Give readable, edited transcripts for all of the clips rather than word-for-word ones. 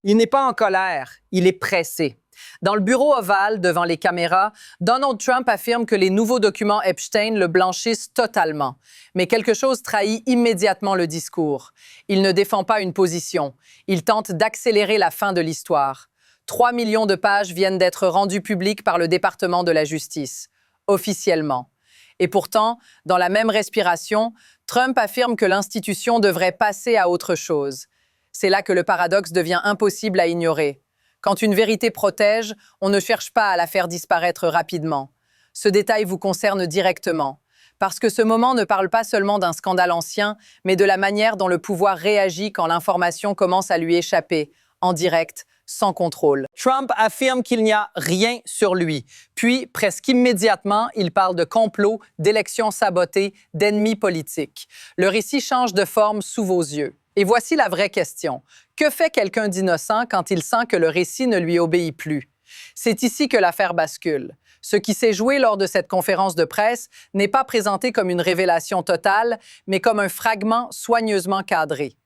Il n'est pas en colère, il est pressé. Dans le bureau ovale, devant les caméras, Donald Trump affirme que les nouveaux documents Epstein le blanchissent totalement. Mais quelque chose trahit immédiatement le discours. Il ne défend pas une position. Il tente d'accélérer la fin de l'histoire. 3 millions de pages viennent d'être rendues publiques par le département de la justice, officiellement. Et pourtant, dans la même respiration, Trump affirme que l'institution devrait passer à autre chose. C'est là que le paradoxe devient impossible à ignorer. Quand une vérité protège, on ne cherche pas à la faire disparaître rapidement. Ce détail vous concerne directement, parce que ce moment ne parle pas seulement d'un scandale ancien, mais de la manière dont le pouvoir réagit quand l'information commence à lui échapper, en direct, sans contrôle. Trump affirme qu'il n'y a rien sur lui. Puis, presque immédiatement, il parle de complot, d'élections sabotées, d'ennemis politiques. Le récit change de forme sous vos yeux. Et voici la vraie question. Que fait quelqu'un d'innocent quand il sent que le récit ne lui obéit plus? C'est ici que l'affaire bascule. Ce qui s'est joué lors de cette conférence de presse n'est pas présenté comme une révélation totale, mais comme un fragment soigneusement cadré.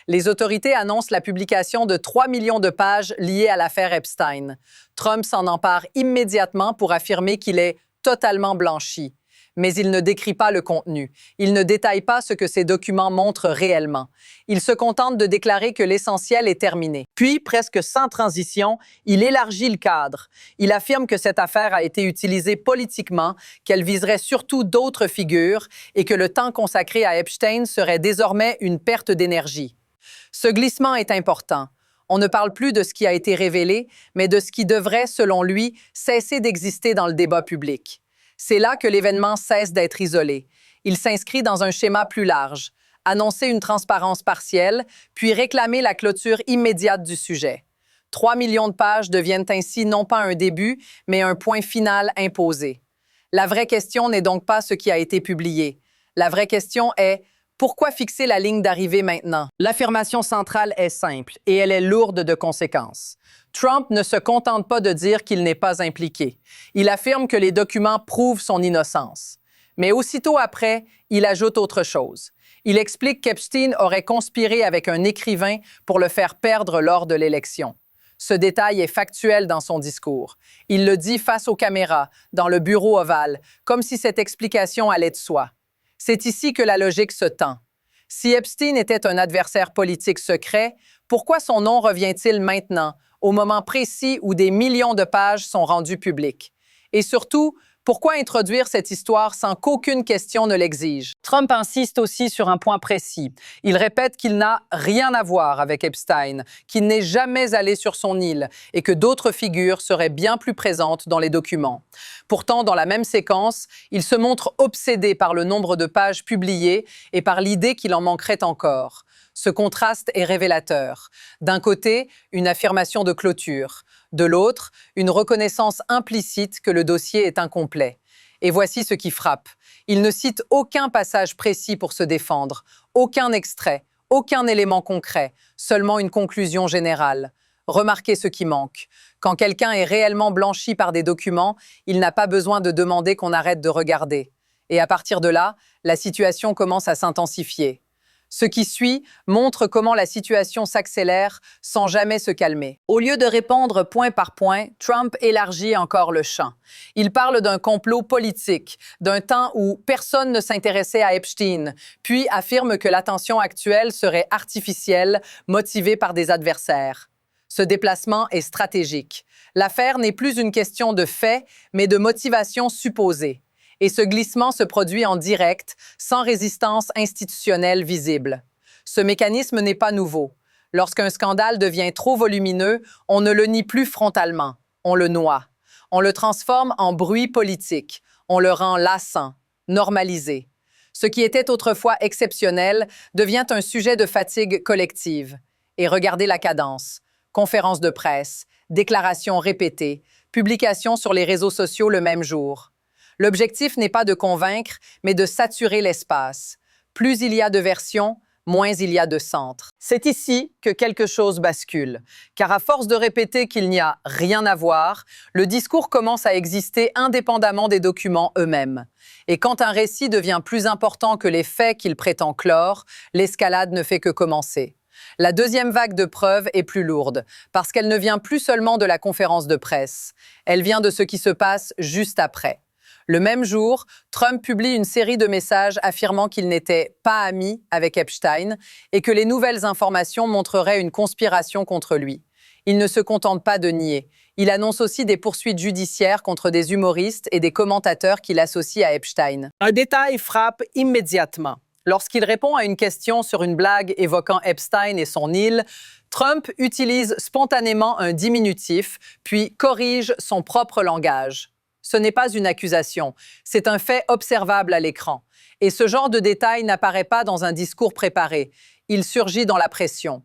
Les autorités annoncent la publication de 3 millions de pages liées à l'affaire Epstein. Trump s'en empare immédiatement pour affirmer qu'il est totalement blanchi. Mais il ne décrit pas le contenu. Il ne détaille pas ce que ces documents montrent réellement. Il se contente de déclarer que l'essentiel est terminé. Puis, presque sans transition, il élargit le cadre. Il affirme que cette affaire a été utilisée politiquement, qu'elle viserait surtout d'autres figures et que le temps consacré à Epstein serait désormais une perte d'énergie. Ce glissement est important. On ne parle plus de ce qui a été révélé, mais de ce qui devrait, selon lui, cesser d'exister dans le débat public. C'est là que l'événement cesse d'être isolé. Il s'inscrit dans un schéma plus large. Annoncer une transparence partielle, puis réclamer la clôture immédiate du sujet. 3 millions de pages deviennent ainsi non pas un début, mais un point final imposé. La vraie question n'est donc pas ce qui a été publié. La vraie question est: pourquoi fixer la ligne d'arrivée maintenant? L'affirmation centrale est simple et elle est lourde de conséquences. Trump ne se contente pas de dire qu'il n'est pas impliqué. Il affirme que les documents prouvent son innocence. Mais aussitôt après, il ajoute autre chose. Il explique qu'Epstein aurait conspiré avec un écrivain pour le faire perdre lors de l'élection. Ce détail est factuel dans son discours. Il le dit face aux caméras, dans le bureau ovale, comme si cette explication allait de soi. C'est ici que la logique se tend. Si Epstein était un adversaire politique secret, pourquoi son nom revient-il maintenant, au moment précis où des millions de pages sont rendues publiques? Et surtout, pourquoi introduire cette histoire sans qu'aucune question ne l'exige? Trump insiste aussi sur un point précis. Il répète qu'il n'a rien à voir avec Epstein, qu'il n'est jamais allé sur son île et que d'autres figures seraient bien plus présentes dans les documents. Pourtant, dans la même séquence, il se montre obsédé par le nombre de pages publiées et par l'idée qu'il en manquerait encore. Ce contraste est révélateur. D'un côté, une affirmation de clôture. De l'autre, une reconnaissance implicite que le dossier est incomplet. Et voici ce qui frappe. Il ne cite aucun passage précis pour se défendre, aucun extrait, aucun élément concret, seulement une conclusion générale. Remarquez ce qui manque. Quand quelqu'un est réellement blanchi par des documents, il n'a pas besoin de demander qu'on arrête de regarder. Et à partir de là, la situation commence à s'intensifier. Ce qui suit montre comment la situation s'accélère sans jamais se calmer. Au lieu de répondre point par point, Trump élargit encore le champ. Il parle d'un complot politique, d'un temps où personne ne s'intéressait à Epstein, puis affirme que l'attention actuelle serait artificielle, motivée par des adversaires. Ce déplacement est stratégique. L'affaire n'est plus une question de fait, mais de motivation supposée. Et ce glissement se produit en direct, sans résistance institutionnelle visible. Ce mécanisme n'est pas nouveau. Lorsqu'un scandale devient trop volumineux, on ne le nie plus frontalement, on le noie. On le transforme en bruit politique, on le rend lassant, normalisé. Ce qui était autrefois exceptionnel devient un sujet de fatigue collective. Et regardez la cadence. Conférences de presse, déclarations répétées, publications sur les réseaux sociaux le même jour. L'objectif n'est pas de convaincre, mais de saturer l'espace. Plus il y a de versions, moins il y a de centres. C'est ici que quelque chose bascule, car à force de répéter qu'il n'y a rien à voir, le discours commence à exister indépendamment des documents eux-mêmes. Et quand un récit devient plus important que les faits qu'il prétend clore, l'escalade ne fait que commencer. La deuxième vague de preuves est plus lourde, parce qu'elle ne vient plus seulement de la conférence de presse, elle vient de ce qui se passe juste après. Le même jour, Trump publie une série de messages affirmant qu'il n'était pas ami avec Epstein et que les nouvelles informations montreraient une conspiration contre lui. Il ne se contente pas de nier. Il annonce aussi des poursuites judiciaires contre des humoristes et des commentateurs qu'il associe à Epstein. Un détail frappe immédiatement. Lorsqu'il répond à une question sur une blague évoquant Epstein et son île, Trump utilise spontanément un diminutif, puis corrige son propre langage. Ce n'est pas une accusation, c'est un fait observable à l'écran. Et ce genre de détail n'apparaît pas dans un discours préparé. Il surgit dans la pression.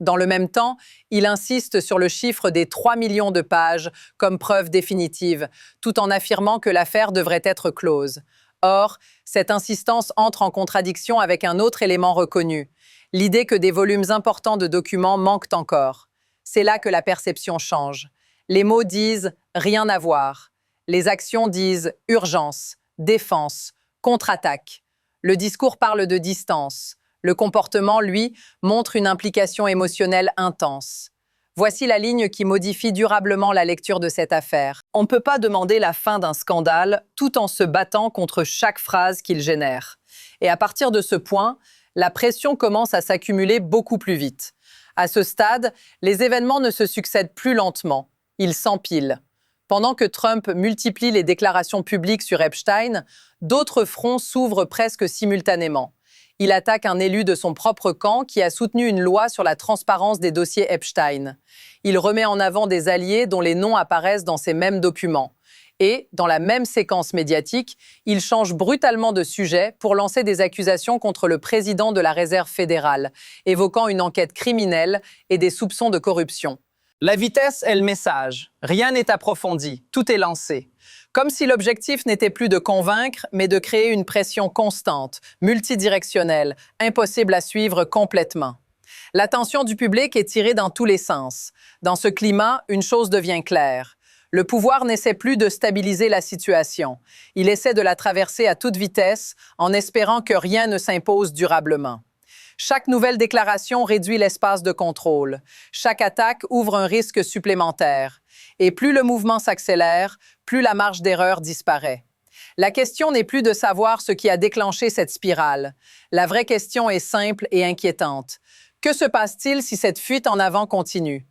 Dans le même temps, il insiste sur le chiffre des 3 millions de pages comme preuve définitive, tout en affirmant que l'affaire devrait être close. Or, cette insistance entre en contradiction avec un autre élément reconnu, l'idée que des volumes importants de documents manquent encore. C'est là que la perception change. Les mots disent « rien à voir ». Les actions disent « urgence »,« défense »,« contre-attaque ». Le discours parle de distance. Le comportement, lui, montre une implication émotionnelle intense. Voici la ligne qui modifie durablement la lecture de cette affaire. On ne peut pas demander la fin d'un scandale tout en se battant contre chaque phrase qu'il génère. Et à partir de ce point, la pression commence à s'accumuler beaucoup plus vite. À ce stade, les événements ne se succèdent plus lentement. Ils s'empilent. Pendant que Trump multiplie les déclarations publiques sur Epstein, d'autres fronts s'ouvrent presque simultanément. Il attaque un élu de son propre camp qui a soutenu une loi sur la transparence des dossiers Epstein. Il remet en avant des alliés dont les noms apparaissent dans ces mêmes documents. Et, dans la même séquence médiatique, il change brutalement de sujet pour lancer des accusations contre le président de la Réserve fédérale, évoquant une enquête criminelle et des soupçons de corruption. La vitesse est le message. Rien n'est approfondi, tout est lancé. Comme si l'objectif n'était plus de convaincre, mais de créer une pression constante, multidirectionnelle, impossible à suivre complètement. L'attention du public est tirée dans tous les sens. Dans ce climat, une chose devient claire. Le pouvoir n'essaie plus de stabiliser la situation. Il essaie de la traverser à toute vitesse, en espérant que rien ne s'impose durablement. Chaque nouvelle déclaration réduit l'espace de contrôle. Chaque attaque ouvre un risque supplémentaire. Et plus le mouvement s'accélère, plus la marge d'erreur disparaît. La question n'est plus de savoir ce qui a déclenché cette spirale. La vraie question est simple et inquiétante. Que se passe-t-il si cette fuite en avant continue?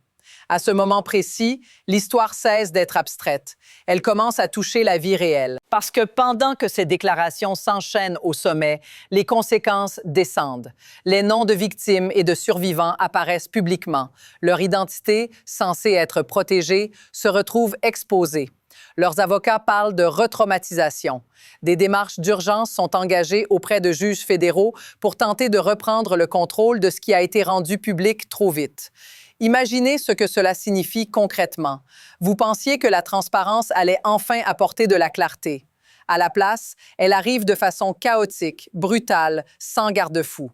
À ce moment précis, l'histoire cesse d'être abstraite. Elle commence à toucher la vie réelle. Parce que pendant que ces déclarations s'enchaînent au sommet, les conséquences descendent. Les noms de victimes et de survivants apparaissent publiquement. Leur identité, censée être protégée, se retrouve exposée. Leurs avocats parlent de retraumatisation. Des démarches d'urgence sont engagées auprès de juges fédéraux pour tenter de reprendre le contrôle de ce qui a été rendu public trop vite. Imaginez ce que cela signifie concrètement. Vous pensiez que la transparence allait enfin apporter de la clarté. À la place, elle arrive de façon chaotique, brutale, sans garde-fou.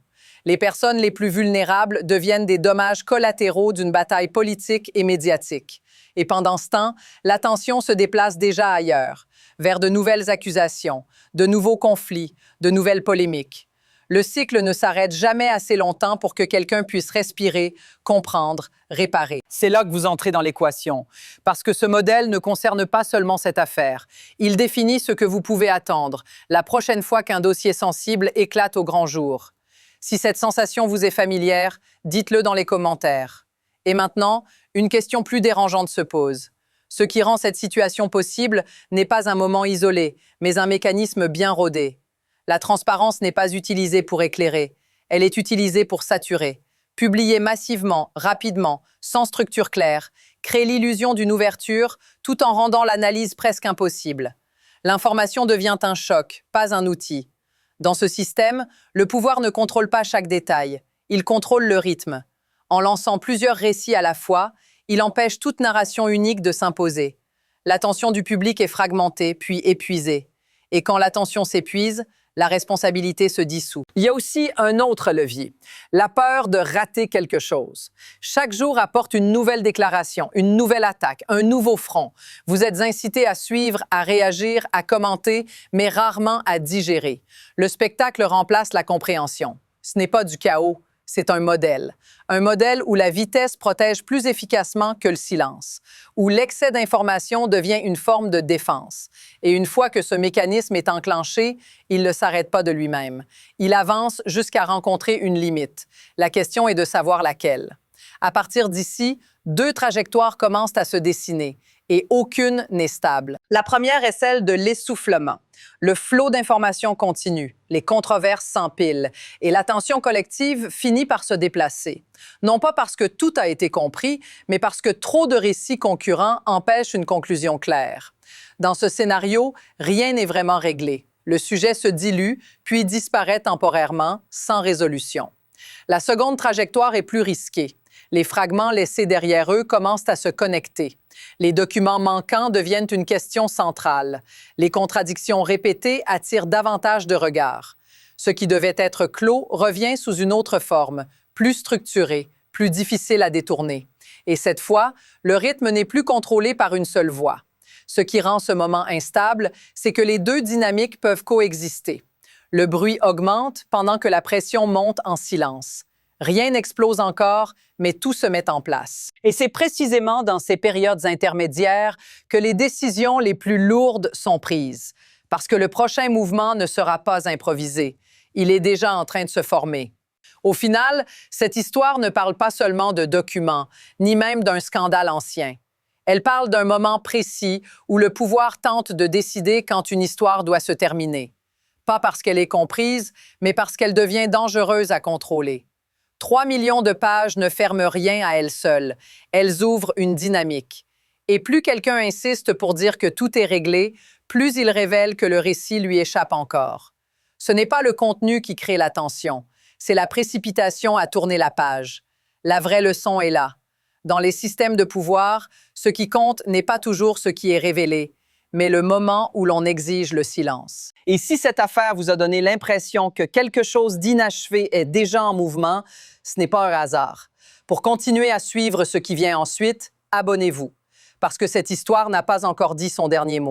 Les personnes les plus vulnérables deviennent des dommages collatéraux d'une bataille politique et médiatique. Et pendant ce temps, l'attention se déplace déjà ailleurs, vers de nouvelles accusations, de nouveaux conflits, de nouvelles polémiques. Le cycle ne s'arrête jamais assez longtemps pour que quelqu'un puisse respirer, comprendre, réparer. C'est là que vous entrez dans l'équation, parce que ce modèle ne concerne pas seulement cette affaire. Il définit ce que vous pouvez attendre la prochaine fois qu'un dossier sensible éclate au grand jour. Si cette sensation vous est familière, dites-le dans les commentaires. Et maintenant, une question plus dérangeante se pose. Ce qui rend cette situation possible n'est pas un moment isolé, mais un mécanisme bien rodé. La transparence n'est pas utilisée pour éclairer, elle est utilisée pour saturer. Publier massivement, rapidement, sans structure claire, crée l'illusion d'une ouverture tout en rendant l'analyse presque impossible. L'information devient un choc, pas un outil. Dans ce système, le pouvoir ne contrôle pas chaque détail, il contrôle le rythme. En lançant plusieurs récits à la fois, il empêche toute narration unique de s'imposer. L'attention du public est fragmentée, puis épuisée. Et quand l'attention s'épuise, la responsabilité se dissout. Il y a aussi un autre levier, la peur de rater quelque chose. Chaque jour apporte une nouvelle déclaration, une nouvelle attaque, un nouveau front. Vous êtes incité à suivre, à réagir, à commenter, mais rarement à digérer. Le spectacle remplace la compréhension. Ce n'est pas du chaos, c'est un modèle où la vitesse protège plus efficacement que le silence, où l'excès d'information devient une forme de défense. Et une fois que ce mécanisme est enclenché, il ne s'arrête pas de lui-même. Il avance jusqu'à rencontrer une limite. La question est de savoir laquelle. À partir d'ici, deux trajectoires commencent à se dessiner et aucune n'est stable. La première est celle de l'essoufflement. Le flot d'informations continue, les controverses s'empilent et l'attention collective finit par se déplacer. Non pas parce que tout a été compris, mais parce que trop de récits concurrents empêchent une conclusion claire. Dans ce scénario, rien n'est vraiment réglé. Le sujet se dilue, puis disparaît temporairement, sans résolution. La seconde trajectoire est plus risquée. Les fragments laissés derrière eux commencent à se connecter. Les documents manquants deviennent une question centrale. Les contradictions répétées attirent davantage de regards. Ce qui devait être clos revient sous une autre forme, plus structurée, plus difficile à détourner. Et cette fois, le rythme n'est plus contrôlé par une seule voix. Ce qui rend ce moment instable, c'est que les deux dynamiques peuvent coexister. Le bruit augmente pendant que la pression monte en silence. Rien n'explose encore, mais tout se met en place. Et c'est précisément dans ces périodes intermédiaires que les décisions les plus lourdes sont prises, parce que le prochain mouvement ne sera pas improvisé. Il est déjà en train de se former. Au final, cette histoire ne parle pas seulement de documents, ni même d'un scandale ancien. Elle parle d'un moment précis où le pouvoir tente de décider quand une histoire doit se terminer. Pas parce qu'elle est comprise, mais parce qu'elle devient dangereuse à contrôler. 3 millions de pages ne ferment rien à elles seules. Elles ouvrent une dynamique. Et plus quelqu'un insiste pour dire que tout est réglé, plus il révèle que le récit lui échappe encore. Ce n'est pas le contenu qui crée la tension, c'est la précipitation à tourner la page. La vraie leçon est là. Dans les systèmes de pouvoir, ce qui compte n'est pas toujours ce qui est révélé, mais le moment où l'on exige le silence. Et si cette affaire vous a donné l'impression que quelque chose d'inachevé est déjà en mouvement, ce n'est pas un hasard. Pour continuer à suivre ce qui vient ensuite, abonnez-vous, parce que cette histoire n'a pas encore dit son dernier mot.